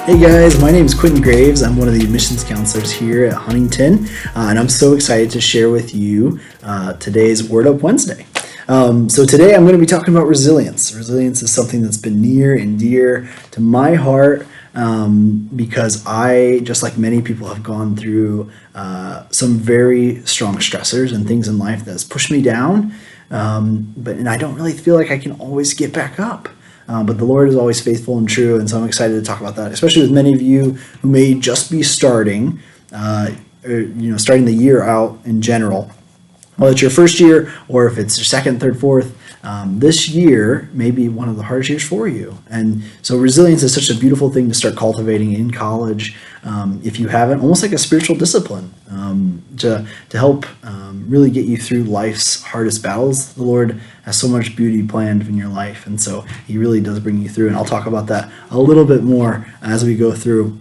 Hey guys, my name is Quentin Graves. I'm one of the admissions counselors here at Huntington, and I'm so excited to share with you today's Word Up Wednesday. So today I'm going to be talking about resilience. Resilience is something that's been near and dear to my heart because I, just like many people, have gone through some very strong stressors and things in life that's pushed me down, and I don't really feel like I can always get back up. But the Lord is always faithful and true, and so I'm excited to talk about that, especially with many of you who may just be starting, starting the year out in general. Whether it's your first year or if it's your second, third, fourth, this year may be one of the hardest years for you. And so resilience is such a beautiful thing to start cultivating in college, if you haven't, almost like a spiritual discipline to help really get you through life's hardest battles. The Lord has so much beauty planned in your life, and so He really does bring you through. And I'll talk about that a little bit more as we go through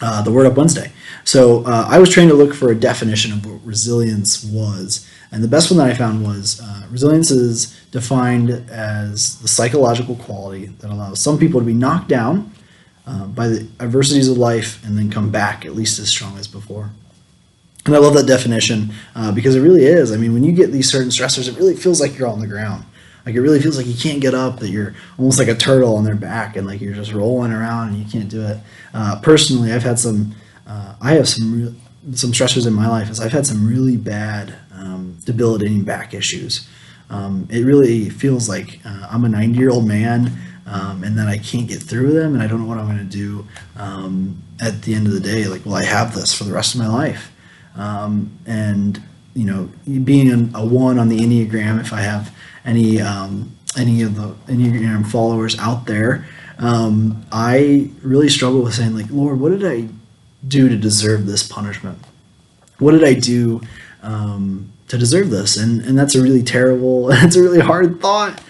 the Word Up Wednesday. So I was trying to look for a definition of what resilience was, and the best one that I found was resilience is defined as the psychological quality that allows some people to be knocked down by the adversities of life and then come back at least as strong as before. And I love that definition because it really is. I mean, when you get these certain stressors, it really feels like you're on the ground. Like it really feels like you can't get up, that you're almost like a turtle on their back and like you're just rolling around and you can't do it. Personally, I've had some stressors in my life. Is I've had some really bad debilitating back issues. It really feels like I'm a 90-year-old man and that I can't get through them, and I don't know what I'm going to do at the end of the day. Like, will I have this for the rest of my life? And you know, being a 1 on the Enneagram, if I have any of the Enneagram followers out there, I really struggle with saying, like, Lord, what did I do to deserve this punishment? What did I do to deserve this? And that's a really terrible, it's a really hard thought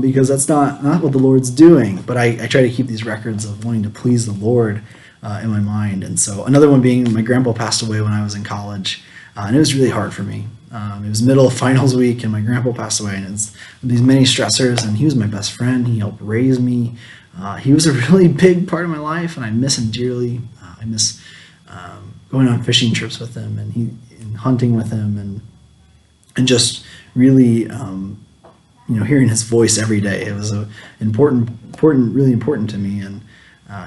because that's not what the Lord's doing. But I try to keep these records of wanting to please the Lord in my mind. And so another one being my grandpa passed away when I was in college, and it was really hard for me. It was middle of finals week, and my grandpa passed away, and it's these many stressors, and he was my best friend. He helped raise me. He was a really big part of my life, and I miss him dearly. I miss going on fishing trips with him and hunting with him and just really hearing his voice every day. It was really important to me, and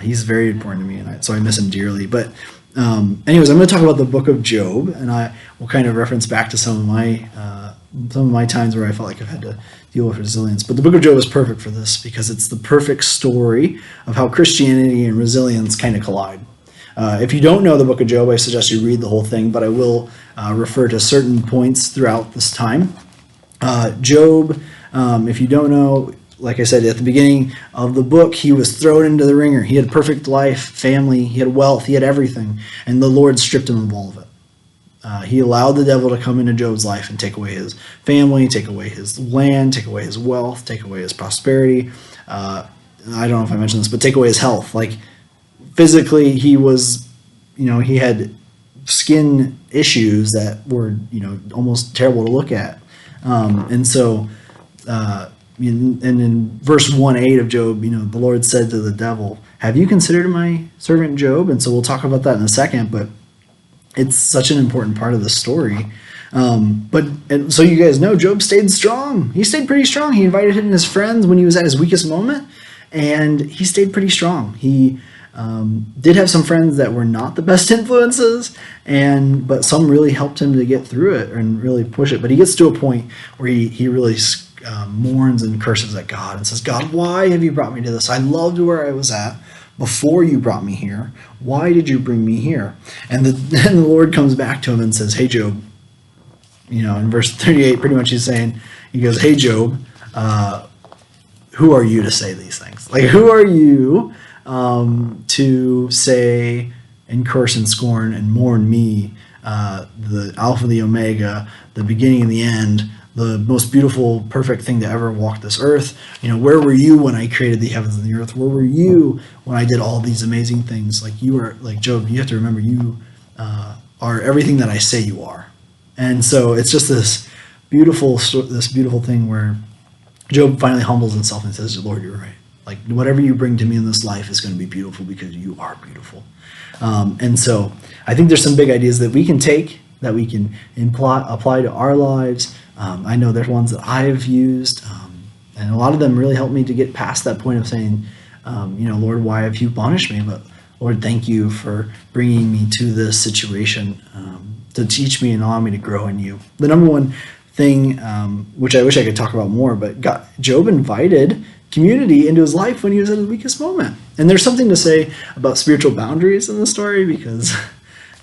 he's very important to me, and so I miss him dearly. But anyways, I'm going to talk about the book of Job, and I will kind of reference back to some of my times where I felt like I've had to deal with resilience. But the book of Job is perfect for this because it's the perfect story of how Christianity and resilience kind of collide. If you don't know the book of Job, I suggest you read the whole thing, but I will refer to certain points throughout this time. Job, if you don't know, like I said, at the beginning of the book, he was thrown into the ringer. He had perfect life, family, he had wealth, he had everything, and the Lord stripped him of all of it. He allowed the devil to come into Job's life and take away his family, take away his land, take away his wealth, take away his prosperity. I don't know if I mentioned this, but take away his health. Like physically, he was, he had skin issues that were, almost terrible to look at. And in verse 1:8 of Job, the Lord said to the devil, "Have you considered my servant Job?" And so we'll talk about that in a second, but it's such an important part of the story. So you guys know, Job stayed strong. He stayed pretty strong. He invited his friends when he was at his weakest moment, and he stayed pretty strong. He did have some friends that were not the best influences, but some really helped him to get through it and really push it. But he gets to a point where he really mourns and curses at God and says, "God, why have you brought me to this? I loved where I was at before you brought me here. Why did you bring me here?" And then the Lord comes back to him and says, "Hey, Job," in verse 38, pretty much he goes, "Hey, Job, who are you to say these things? Like, who are you to say and curse and scorn and mourn me, the Alpha, the Omega, the beginning and the end, the most beautiful, perfect thing to ever walk this earth? Where were you when I created the heavens and the earth? Where were you when I did all these amazing things? Like, you are, like, Job, you have to remember you are everything that I say you are." And so it's just this beautiful thing where Job finally humbles himself and says, "Lord, you're right. Like whatever you bring to me in this life is going to be beautiful because you are beautiful. And so I think there's some big ideas that we can take, that we can apply to our lives. I know there's ones that I've used, and a lot of them really helped me to get past that point of saying, Lord, why have you punished me? But Lord, thank you for bringing me to this situation to teach me and allow me to grow in you. The number one thing, which I wish I could talk about more, but Job invited community into his life when he was at his weakest moment. And there's something to say about spiritual boundaries in the story, because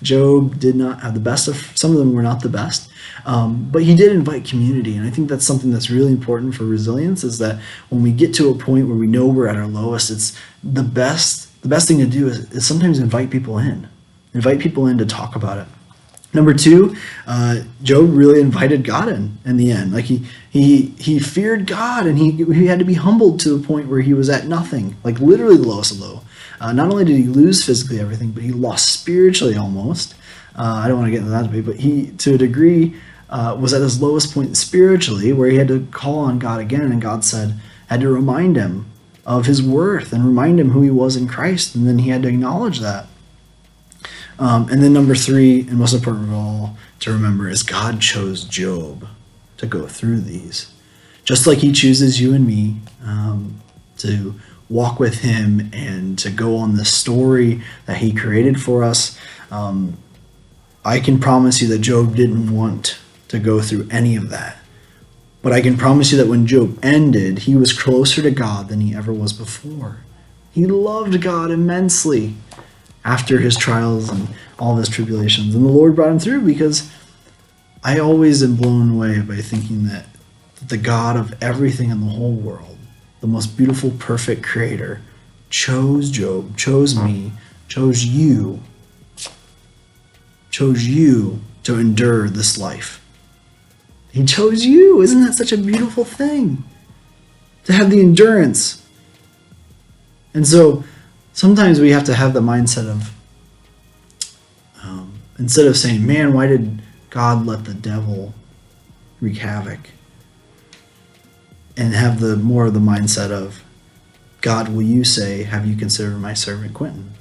Job did not have the best of, some of them were not the best, but he did invite community. And I think that's something that's really important for resilience, is that when we get to a point where we know we're at our lowest, it's the best thing to do is sometimes invite people in to talk about it. Number two, Job really invited God in the end. Like he feared God, and he had to be humbled to the point where he was at nothing, like literally the lowest of low. Not only did he lose physically everything, but he lost spiritually almost. I don't want to get into that debate, but he, to a degree, was at his lowest point spiritually, where he had to call on God again, and God had to remind him of his worth and remind him who he was in Christ, and then he had to acknowledge that. And then number three, and most important of all to remember, is God chose Job to go through these. Just like he chooses you and me to walk with him and to go on the story that he created for us. I can promise you that Job didn't want to go through any of that. But I can promise you that when Job ended, he was closer to God than he ever was before. He loved God immensely after his trials and all of his tribulations. And the Lord brought him through, because I always am blown away by thinking that the God of everything in the whole world, the most beautiful, perfect creator, chose Job, chose me, chose you to endure this life. He chose you. Isn't that such a beautiful thing? To have the endurance. And so sometimes we have to have the mindset of, instead of saying, man, why did God let the devil wreak havoc? And have more of the mindset of, God, will you say, have you considered my servant Quentin?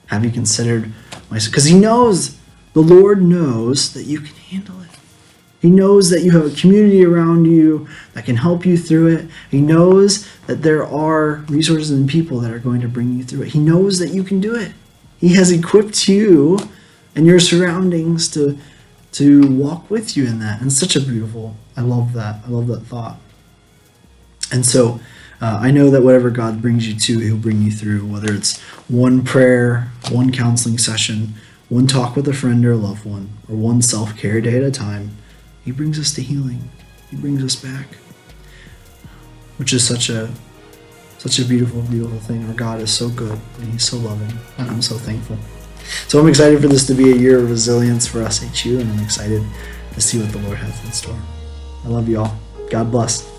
Have you considered my, because he knows, the Lord knows that you can handle it. He knows that you have a community around you that can help you through it. He knows that there are resources and people that are going to bring you through it. He knows that you can do it. He has equipped you and your surroundings to walk with you in that. And such a beautiful, I love that thought. And so I know that whatever God brings you to, he'll bring you through, whether it's one prayer, one counseling session, one talk with a friend or a loved one, or one self-care day at a time. He brings us to healing. He brings us back, which is such a beautiful, beautiful thing. Our God is so good, and he's so loving, and I'm so thankful. So I'm excited for this to be a year of resilience for us HU, and I'm excited to see what the Lord has in store. I love you all. God bless.